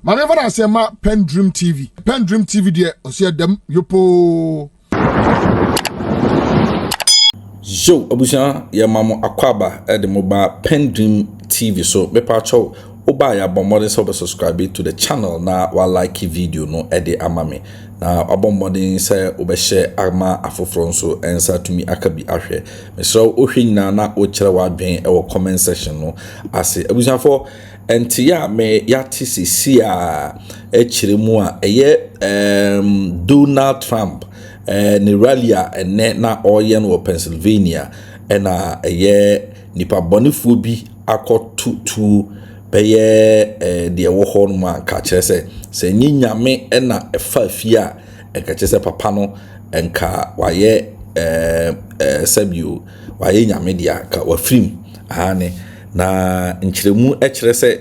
Ma me fa say ma PENDREAM TV. PENDREAM TV de osia dem yopo. Yo, abusia ya mamo akwaba de moba PENDREAM TV so me pa cho oba ya bomodin so subscribe to the channel na wa like video no e de amame na abomodin say obehye ama afoforo so ensa tumi akabi ahwe me so ohwe nyina na o kire wa adwen e wo comment section no ase abusia for enti ya me yati sisi a e kire mu a eye Donald Trump ni rally a ene na oye no Pennsylvania ena eye nipa bonifu bi akotutu beye de wo ho no ma ka kire se nyinyame ena efa fia e ka kire papa no enka waye sabio waye nyame dia ka wafrim ane na nchiremu e kire se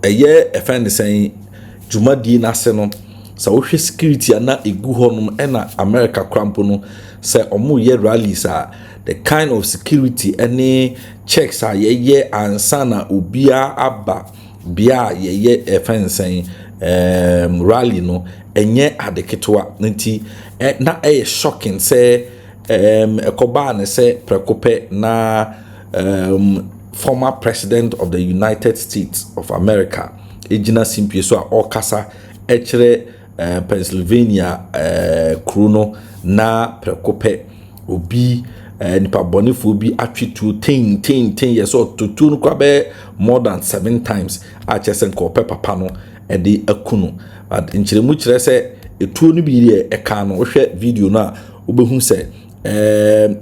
eye efend sen jumadi na se no sa wo hwe security na egu honum ena America cramp no se omo ye rallies a the kind of security any checks a ye ansa na obia aba bia ye efensen rally no enye adeketwa nti na shocking se ekoba ne se prekope na former president of the United States of America ejina simpie so a okasa echere Pennsylvania kruno na prekope obi nipa bonifo bi atwitu 10 years so tutu no kwa be more than 7 times a chesen ko papa no e de akunu but nchiremu kire se etuo no bi de e ka no hwe video na obehu se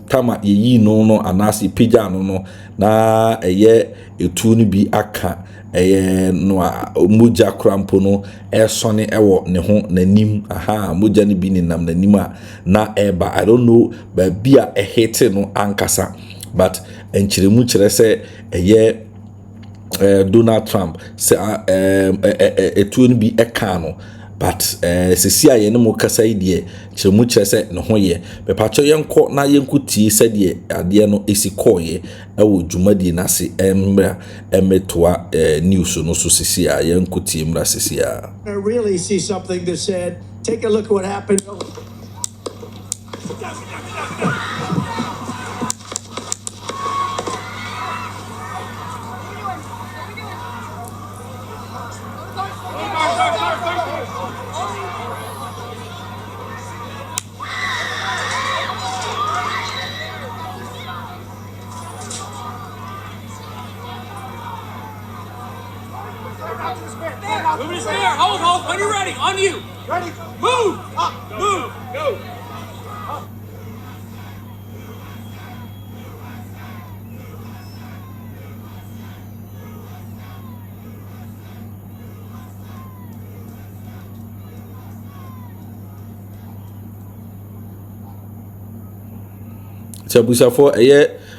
tama yeyi no anasi pija no na eye etuo no bi aka no moja krampo no sone ewo ne ho nanim moja ne bi ni nam nanim a na eba I don't know ba bia hete no ankasa but enchiremu kire se Donald Trump se etuo no bi eka no but sisi a yene mo kasa idie chiremu kire se ne ho ye be pacho yenko na yenkuti se die ade no esikoye ewo dwumadi na se embra emetoa news no so sisi a yenkuti embra sisi a I really see something that said take a look at what happened. Move to spare. Hold. When you're ready. On you. Ready? Move. Up. Move. Go. Chabusa for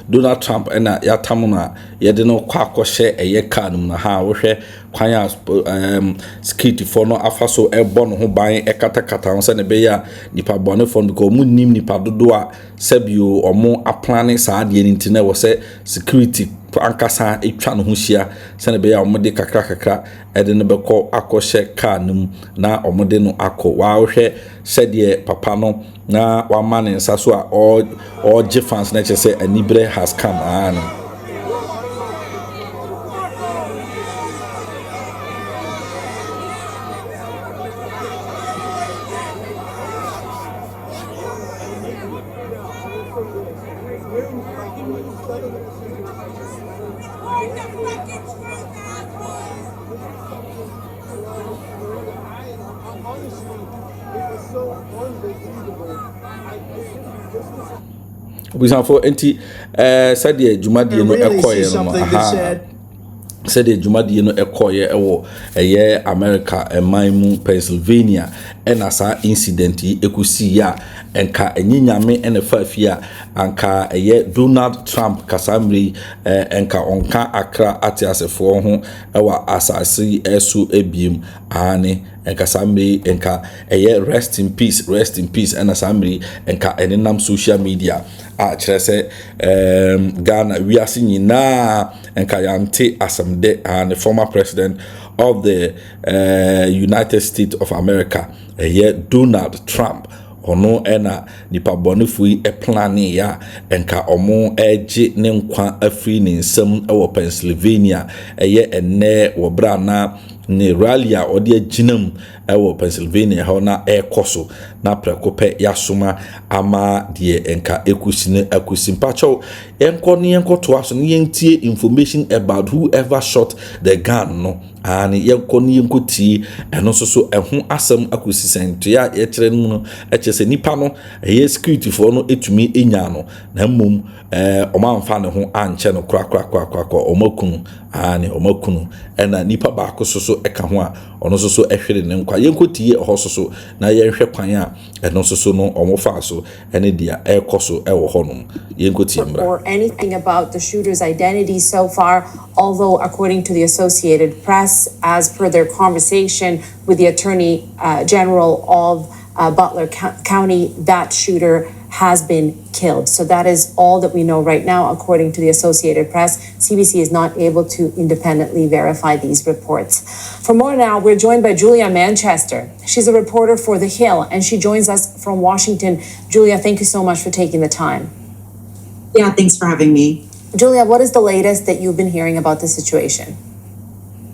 Donald Trump ena ya tamuna yede no kwakoshe kanum na ha wo hwe kwan security for no afaso ebo no ho ban katakata ho se ne be ya nipa bone for because mu nim nipa dodo a sabio omo aplane sa ade ni ntine wo se security ankasa etwa no ho hia se ne be ya omo de kakra ede no be ko akoshe kanum na omo de no akọ wa hwe se de papa no na wa man nsa so a all fans na che say anibre has come on. For enti said the Jumadi no ekoye no said the Jumadi no ekoye ewo America mu Pennsylvania ena sa incident ekusi ya enka enyinyame ene fafia anka Donald Trump kasamri enka onka akra atiasefo ho ewa asasi esu ebiem ane enka samri enka rest in peace ena samri enka enenam social media a chrese Ghana we are seeing na enka yante asamde and the former president of the United States of America, Donald Trump. Ono ena nipa bɔnefoɔ yi plane ya enka ɔmo ɛgye ne nkwa afiri ne nsam ɛwɔ Pennsylvania enne wɔ bra na ne rally a ɔde agyinam ɛwɔ Pennsylvania hɔ na ɛkɔ na prekope yasoma ama de enka ekusine akusimpacho enko ne enko to aso ne yentie information about whoever shot the gun no ani yenko ne yenko tie eno so ɛho asɛm akusisento ya yɛkyerɛ no no ɛkyɛ nipa no security for no etumi enya no na mmom ɔmanfa ne ho ankyɛ no kra ɔmakunu ani ɔmakunu ɛna nipa baako so ɛka ho a ɔno so ɛhwere ne nkwa yenko tie ɔhɔ so na yɛhwɛ kwan a ɛno so no ɔmofa so ɛne dia ɛkɔ so ɛwɔ hɔ no yenko tie mbra or anything about the shooter's identity so far, although according to the Associated Press, as per their conversation with the Attorney General of Butler County, that shooter has been killed. So that is all that we know right now, according to the Associated Press. CBC is not able to independently verify these reports. For more now, we're joined by Julia Manchester. She's a reporter for The Hill, and she joins us from Washington. Julia, thank you so much for taking the time. Yeah, thanks for having me. Julia, what is the latest that you've been hearing about the situation?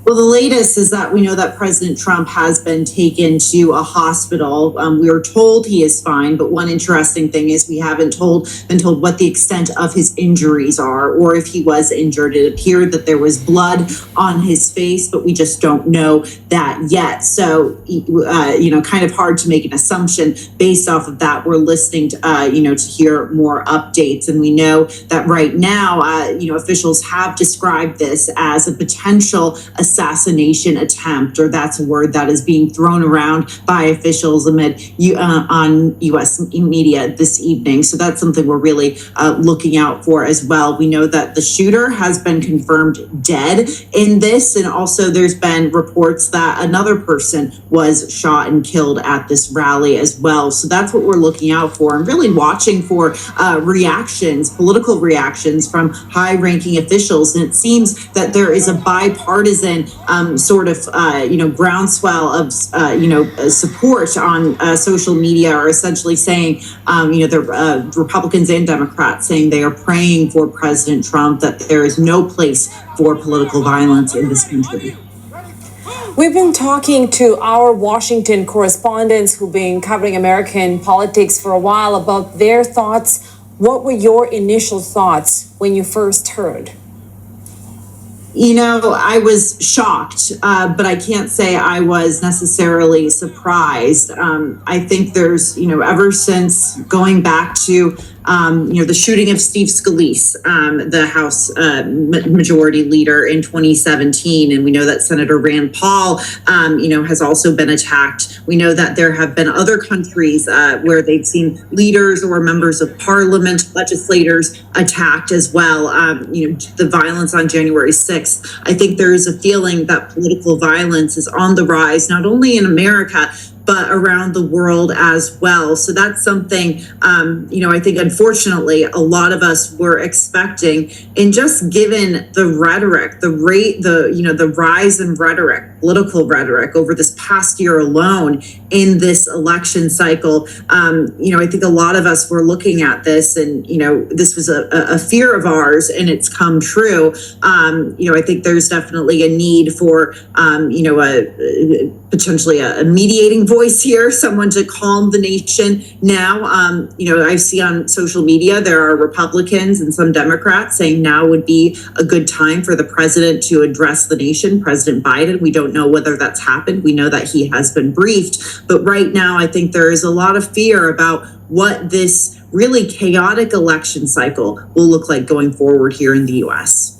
Well, the latest is that we know that President Trump has been taken to a hospital. We were told he is fine, but one interesting thing is we haven't been told what the extent of his injuries are or if he was injured. It appeared that there was blood on his face, but we just don't know that yet. So, kind of hard to make an assumption based off of that. We're listening to, to hear more updates. And we know that right now, officials have described this as a potential assassination attempt, or that's a word that is being thrown around by officials on U.S. media this evening. So that's something we're really looking out for as well. We know that the shooter has been confirmed dead in this, and also there's been reports that another person was shot and killed at this rally as well. So that's what we're looking out for and really watching for political reactions from high-ranking officials. And it seems that there is a bipartisan groundswell of support on social media, are essentially saying the Republicans and Democrats saying they are praying for President Trump, that there is no place for political violence in this country. We've been talking to our Washington correspondents who've been covering American politics for a while about their thoughts. What were your initial thoughts when you first heard? I was shocked, but I can't say I was necessarily surprised. I think there's, ever since going back to, the shooting of Steve Scalise, the House Majority Leader in 2017, and we know that Senator Rand Paul, has also been attacked. We know that there have been other countries where they've seen leaders or members of parliament, legislators attacked as well. The violence on January 6th. I think there is a feeling that political violence is on the rise, not only in America, but around the world as well. So that's something, I think, unfortunately, a lot of us were expecting. And just given the rhetoric, the rise in rhetoric, political rhetoric over this past year alone in this election cycle, I think a lot of us were looking at this and, this was a fear of ours and it's come true. I think there's definitely a need for, potentially a mediating voice here, someone to calm the nation now. I see on social media there are Republicans and some Democrats saying now would be a good time for the president to address the nation, President Biden. We don't know whether that's happened. We know that he has been briefed. But right now, I think there is a lot of fear about what this really chaotic election cycle will look like going forward here in the U.S.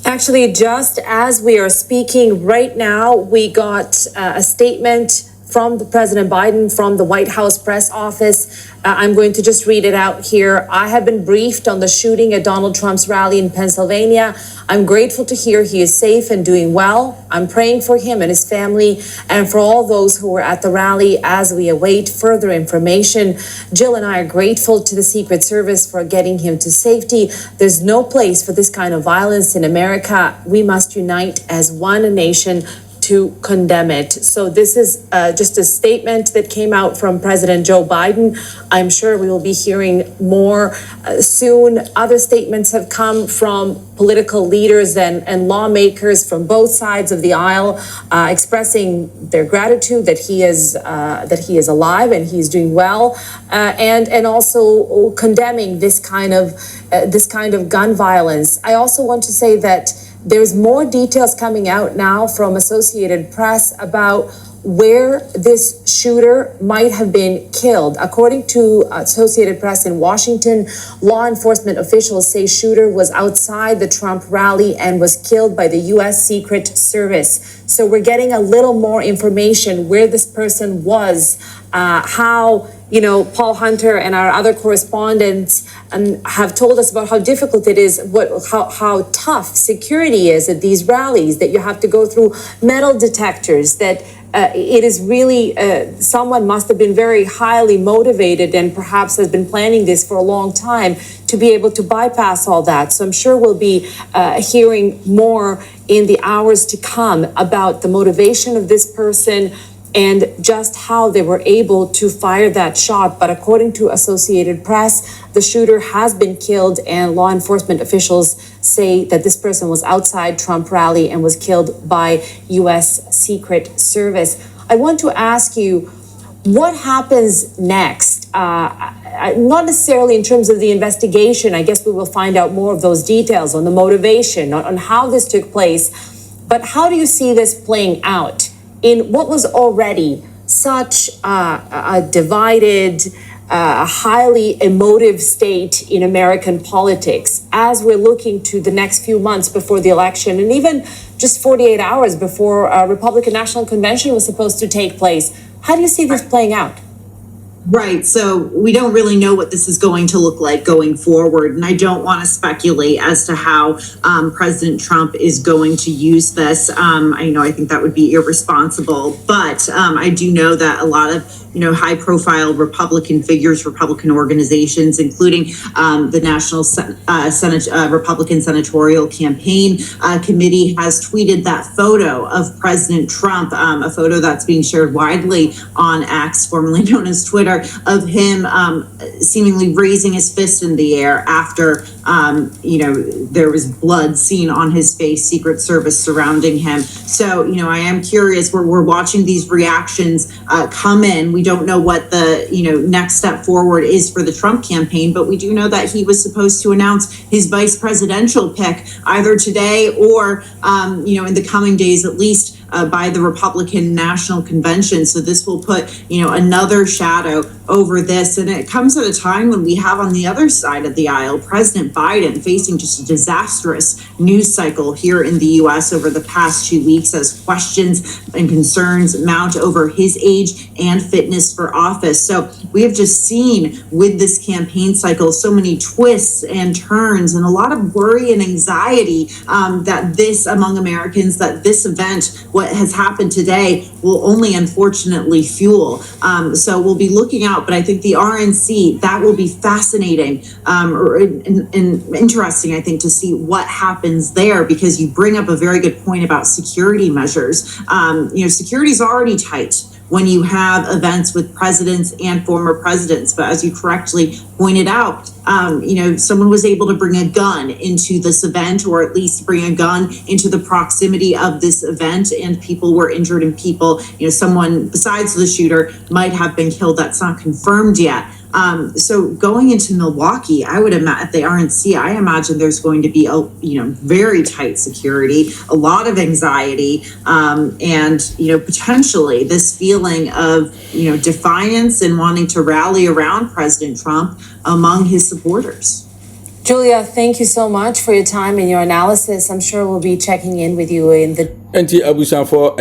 Actually, just as we are speaking right now, we got a statement from the President Biden from the White House press office. I'm going to just read it out here. I have been briefed on the shooting at Donald Trump's rally in Pennsylvania. I'm grateful to hear he is safe and doing well. I'm praying for him and his family and for all those who were at the rally as we await further information. Jill and I are grateful to the Secret Service for getting him to safety. There's no place for this kind of violence in America. We must unite as one nation. to condemn it. So this is just a statement that came out from President Joe Biden. I'm sure we will be hearing more soon. Other statements have come from political leaders and lawmakers from both sides of the aisle, expressing their gratitude that he is alive and he's doing well, and also condemning this kind of gun violence. I also want to say that there's more details coming out now from Associated Press about where this shooter might have been killed. According to Associated Press in Washington, law enforcement officials say shooter was outside the Trump rally and was killed by the U.S. Secret Service. So we're getting a little more information where this person was, how, Paul Hunter and our other correspondents have told us about how difficult it is, how tough security is at these rallies, that you have to go through metal detectors, that it is really, someone must have been very highly motivated and perhaps has been planning this for a long time to be able to bypass all that. So I'm sure we'll be hearing more in the hours to come about the motivation of this person and just how they were able to fire that shot. But according to Associated Press, the shooter has been killed, and law enforcement officials say that this person was outside Trump rally and was killed by U.S. Secret Service. I want to ask you, what happens next? Not necessarily in terms of the investigation. I guess we will find out more of those details on the motivation, on how this took place. But how do you see this playing out in what was already such a divided, highly emotive state in American politics, as we're looking to the next few months before the election, and even just 48 hours before a Republican National Convention was supposed to take place? How do you see this playing out? Right. So we don't really know what this is going to look like going forward. And I don't want to speculate as to how President Trump is going to use this. I think that would be irresponsible. But I do know that a lot of high profile Republican figures, Republican organizations, including the National Senate Republican Senatorial Campaign Committee, has tweeted that photo of President Trump, a photo that's being shared widely on X, formerly known as Twitter, of him seemingly raising his fist in the air after there was blood seen on his face, Secret Service surrounding him. So I am curious. We're watching these reactions come in. We don't know what the next step forward is for the Trump campaign, but we do know that he was supposed to announce his vice presidential pick either today or in the coming days, at least by the Republican National Convention. So this will put another shadow over this, and it comes at a time when we have on the other side of the aisle President Biden facing just a disastrous news cycle here in the U.S. over the past 2 weeks as questions and concerns mount over his age and fitness for office. So we have just seen with this campaign cycle so many twists and turns and a lot of worry and anxiety that this among Americans, that this event, what has happened today, will only unfortunately fuel. So we'll be looking out, but I think the RNC, that will be fascinating and interesting, I think, to see what happens there, because you bring up a very good point about security measures. Security is already tight when you have events with presidents and former presidents. But as you correctly pointed out, someone was able to bring a gun into this event, or at least bring a gun into the proximity of this event, and people were injured, and someone besides the shooter might have been killed. That's not confirmed yet. So going into Milwaukee, I would imagine at the RNC, I imagine there's going to be very tight security, a lot of anxiety, and potentially this feeling of defiance and wanting to rally around President Trump among his supporters. Julia, thank you so much for your time and your analysis. I'm sure we'll be checking in with you in the Enti abusanfo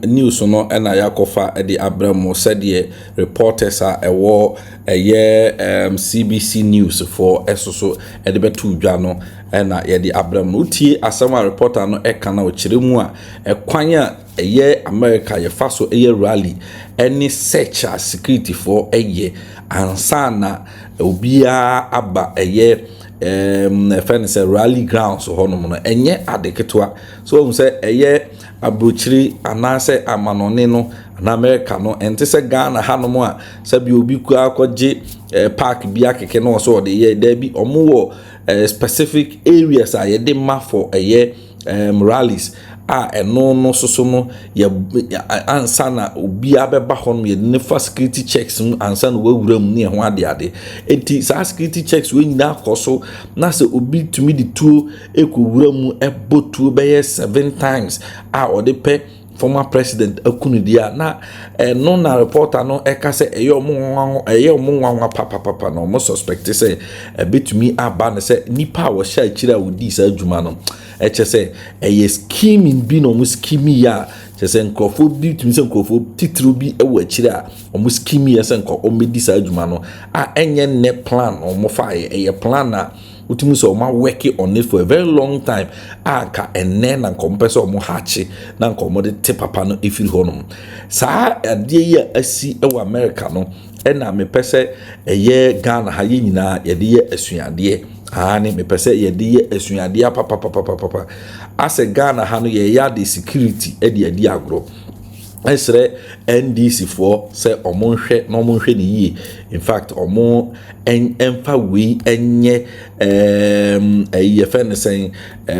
news no na yakofa de abramo said reporters a ewo CBC news for esoso e de betu dwa no na ye de abramo utie asama reporter no na o kiremu a kwan a America ye faso rally any search security for ansana obia aba friend say rally grounds so honom no enye adeketwa so we say eye abrochiri anase amanone no na America no ente se Ghana hanom a se bi obi ku akogye park bi akeke no so de ye da bi omo wo specific areas a ye de ma for eye rallies eno no so no ye ansa na obi abeba honom ye ne for security checks ansa na wawura mu ne ho ade enti sa security checks we nyina akoso na se obi tumi di tuo ekowura mu ebotuo be 7 times ode pe former president akunudia na no na reporter no eka se eyo mo papa no mo suspect se betumi aba ne se nipa wo sha akira wodi sa adwuma no eche se scheming bi no mo schemi ya che se nkofo bi tumi se nkofo titru bi ewo akira o mo schemi ya se nko o medi sa adwuma no enye ne plan o mo fa plan na utimi so ma working on it for a very long time ka enne na kompese omo hachi na nkomo de te papa no efiri honum saa ade ya asi ewa America no na me pese eye Ghana ha ye nyina ye de ye asuade ne me pese ye de ye asuade papa ase Ghana ha no ye ya de security ade agro esre NDC for say omo hwe no mo hwe ni yi in fact omo emfa we enye friend saying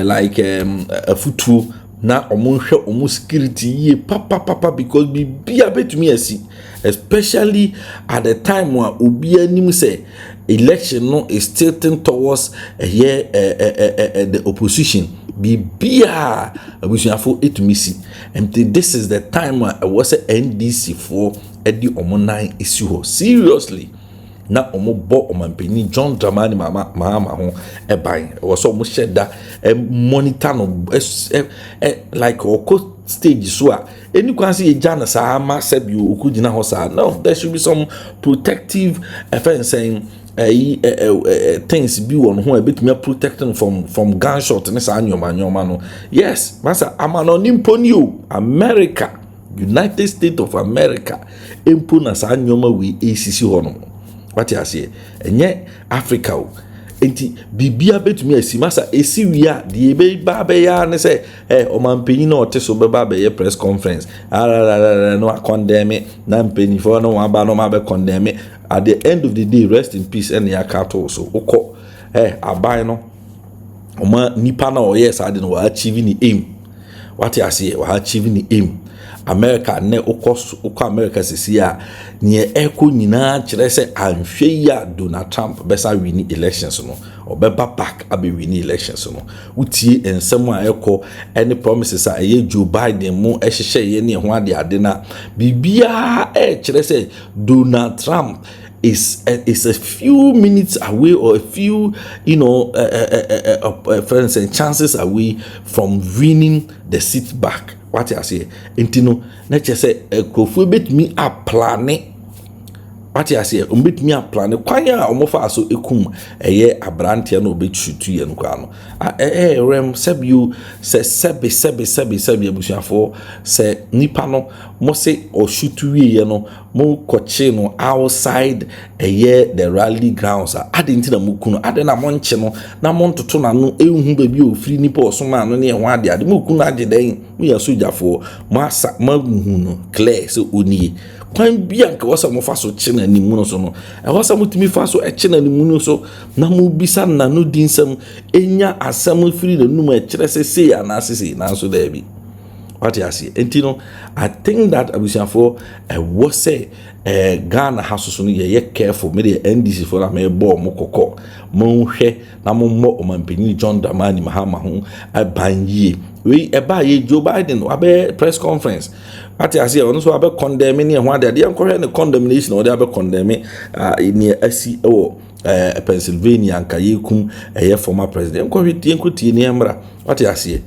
like a futu na omo hwe omo security yi papa because bibia betumi asi especially at the time when obi anim say election no is tilting towards the opposition bibia abusuafo etumisi and this is the time when was NDC for edi omonan isi ho seriously na omo bo omampeni John Dramani mama ho eban was omo sheda monitor no like oko stage so any kwan say jana sa ma sebi okugina ho sa no there should be some protective offense saying things be on who a bit me protecting from gunshot and sa nyoma no yes masa amano nimponi you America United States of America impo na sa nyoma we ACC hono what you say enye Africa enti bibia betumi asi masa esi wia de be ba be ya ne say o mampanyi na oteso be ba be press conference no condemn na mpanyi for no wa ba no ma be condemn at the end of the day rest in peace and ya kato so ukọ aban no oma nipa na oyes ade no wa achieve ni aim what you say wa achieve ni aim America ne ukọ America sisi a ne eko nyina kire se anhwe ya Donald Trump besa win elections no obeba back abi win elections no utie ensem a eko any promises a Joe Biden mu ehhehye ye ne ho ade na bibia kire se Donald Trump is a few minutes away or a few friends and chances away from winning the seat back. What I say, intino na say krofo betumi a plane. What I say, betumi a plane. Kwanya omofa so ekum eye abrante na obetutu ye nkwa no. Rem sebiu se sebe abusuafo se nipa no mo se oshutu ye no mo koche no outside the rally grounds ade ntina mo kuno ade na mo nche no na mo ntoto na no ehu baby ofiri nipa osoma no ne ho ade mo kuno ade den mo ya sojafo mo asa mahu no clear se oni kwan bia nke wasa mo faso chena ni mu no so no wasa mutimi faso chena ni mu no so na mo bisa na no dinsam enya asam firi na num kire se anasese na so da bi what you see entino I think that abusiafo was say Ghana haso no ye careful me the NDC for na me bo mo kokọ mo hwe na mo mo omampeni John Dramani Mahama ho abanye we eba ye Joe Biden abe press conference what you see ono so abe condemn ni ho ade encourage the condemnation or abe condemn ni asi Pennsylvania anka yekum former president encourage ni emra what you see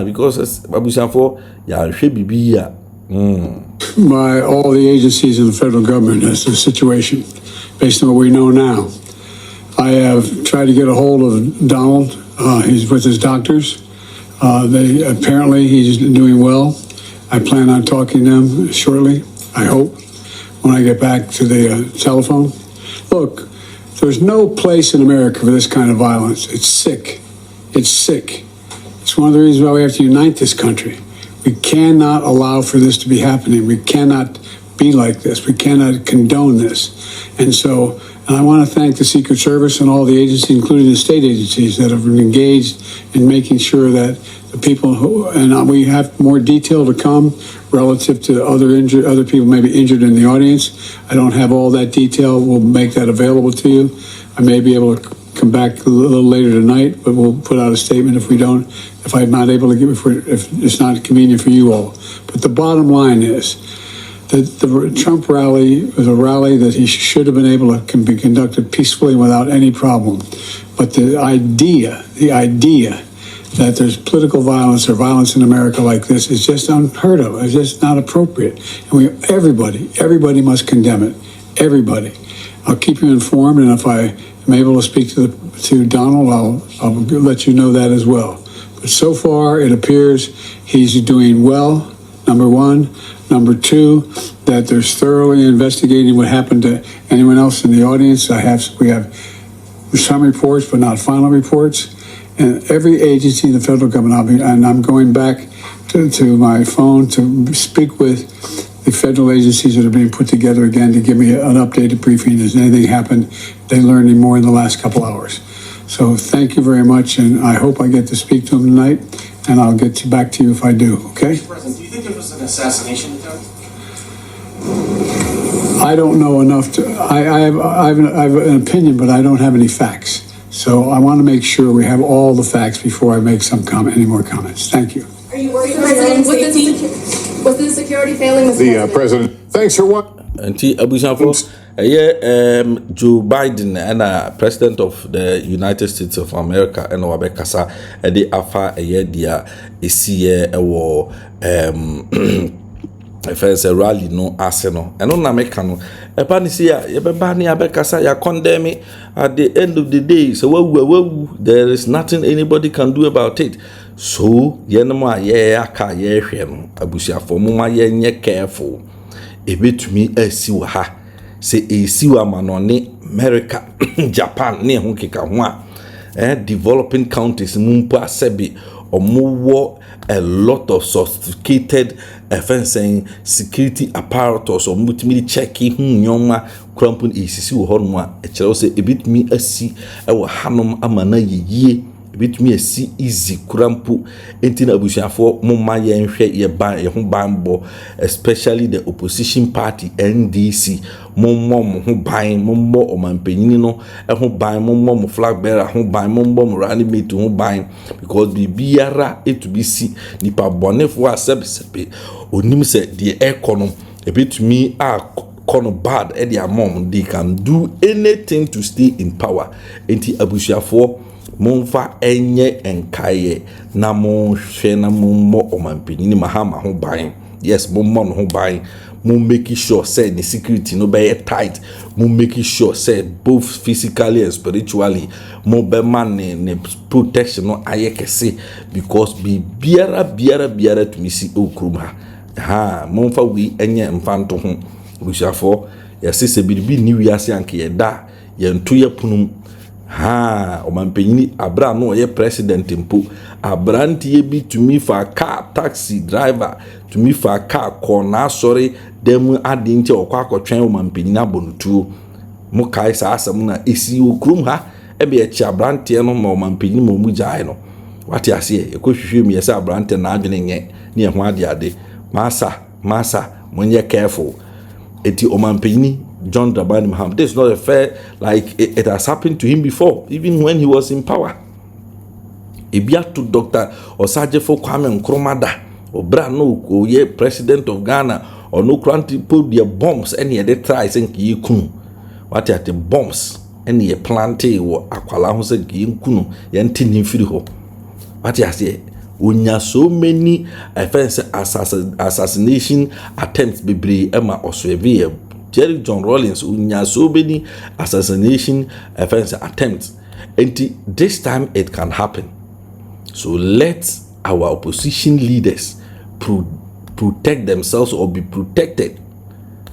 because abusiafo ya hwe bibia by all the agencies of the federal government as the situation based on what we know now. I have tried to get a hold of Donald. He's with his doctors. Apparently he's doing well. I plan on talking to him shortly, I hope, when I get back to the telephone. Look, There's no place in America for this kind of violence. It's sick. It's sick. It's one of the reasons why we have to unite this country. We cannot allow for this to be happening. We cannot be like this. We cannot condone this. And I want to thank the Secret Service and all the agencies, including the state agencies, that have been engaged in making sure that the people who, and we have more detail to come relative to other people maybe injured in the audience. I don't have all that detail. We'll make that available to you. I may be able to come back a little later tonight, but we'll put out a statement if I'm not able to if it's not convenient for you all. But the bottom line is that the Trump rally was a rally that he should have been able to be conducted peacefully without any problem. But the idea that there's political violence or violence in America like this is just unheard of. It's just not appropriate. And everybody must condemn it. Everybody. I'll keep you informed, and if I am able to speak to Donald, I'll let you know that as well. But so far, it appears he's doing well, number one. Number two, that there's thoroughly investigating what happened to anyone else in the audience. We have some reports, but not final reports. And every agency in the federal government, I'm going back to my phone to speak with the federal agencies that are being put together again to give me an updated briefing. Has anything happened? They learned any more in the last couple hours. So thank you very much, and I hope I get to speak to them tonight, and I'll get back to you if I do, okay? Mr. President, do you think it was an assassination attempt? I don't know enough to, I have an opinion, but I don't have any facts. So I want to make sure we have all the facts before I make any more comments. Thank you. Are you worried, President? Was the security failing The President, thanks for what? Anti Abusafo, Joe Biden and President of the United States of America and Wabekasa, the Afa dia isi ewo first rally no arsenal and on America no epanisia yebani abekasa ya condemn at the end of the day. So there is nothing anybody can do about it. So yenoma ye aka ye hwe no abusiafo moma ye nye careful ebetumi asiwa ha se esiwa manone America Japan ne ho keka ho a developing countries mumpo asebi omuwo a lot of sophisticated fencing security apparatus or multimedia checking nyoma krampun esisi wo hono a e kire wo se ebitumi asi e wo hanom amana yeye ebitumi asi easy krampu entina abusuafo momma ye nhwe ye ban ye ho banbo, especially the opposition party NDC mommo ho ban mommo omanpanyin no e ho ban mommo mo flag bearer ho ban mommo mo rally mate ho ban, because bibiara etubisi nipa bonefo asebsebe onim se the economy ebitumi a kono bad e their mom, they can do anything to stay in power. Enti abusuafo monfa enye enkaye na monhwe na mommo omanpanyin mahama ho ban. Yes, mommo no ho ban. Mo making sure say the security no be tight. Mo making sure say both physically and spiritually mo be man ne protection no ayekese, because be biara to me see okrum ha monfa we enye mfanto ho bushafo yasese bibi ni wiase anke yeda yento yapunum ha omanpanyin abra no ye president mpo abrantie bi to me for car taxi driver to me for car corner sorry dem adinti okwa akotwen omanpanyin abonutuo mo kai sa asem na esi okrum ha ebe e chi abrantie no ma omanpanyin mo mu jai no wate ase e kohwehwe mi yesa abrantie na adwene nye ne ho ade masa monye careful. Eti omanpanyin John Dramani Mahama, this is not a fair, like it has happened to him before, even when he was in power. Ebia to Dr. Osajefo Kwame Nkrumah or Brano or ye president of Ghana or no country put their bombs and they try saying ki kunu. What are the bombs and ye plante or akwala ho se ki kunu yantin himfiri ho. What you say? Unya so many offense assassination attempts bebre ema oswevie Jerry John Rawlings unya so many assassination offense attempts, and this time it can happen. So let our opposition leaders protect themselves or be protected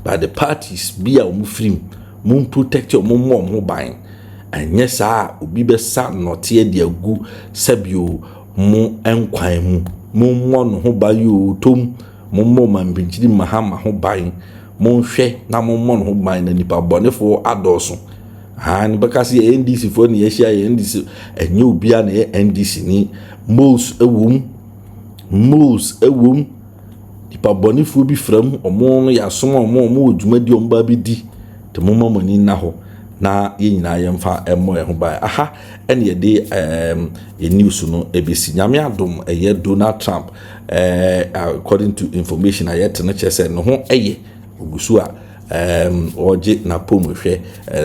by the parties. Be a mufrim, moon protect your mom buying. enye saa obi be sa note de agu sebio mo enkwan mu mo mo no ho bayo tom mo mo mambinchiri mahama ho ban mo hwe na mo mo no ho ban na nipa bonefo adoso han bakasi NDC fo ne yehia NDC enye obia na NDC ni most ewum nipa bonefo bi fram omo ya som omo odwumadi omba bi di te mo mamani na ho na yenyina yemfa emo ho ban aha ene ye de news no ebesi nyame adom eye Donald Trump according to information ayet no chese no ho eye ogusu a oje na pomu hwe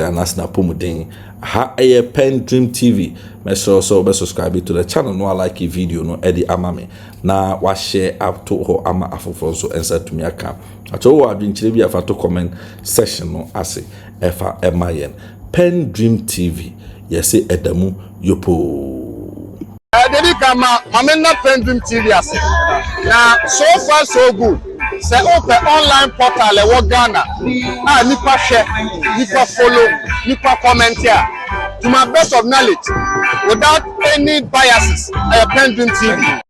anas na pomu den ha eye PENDREAM TV meso so be subscribe to the channel no like a video no edi amame na wa share up to ho ama afofo so ensa tumi aka acho wa adwenkyere bi afa to comment section no ase efa emayen PENDREAM TV yesi edamu yopo Dedi kama mamena PENDREAM TV ase na so far so good say open online portal e wo Ghana nipa share nipa follow nipa comment here to my best of knowledge without any biases PENDREAM TV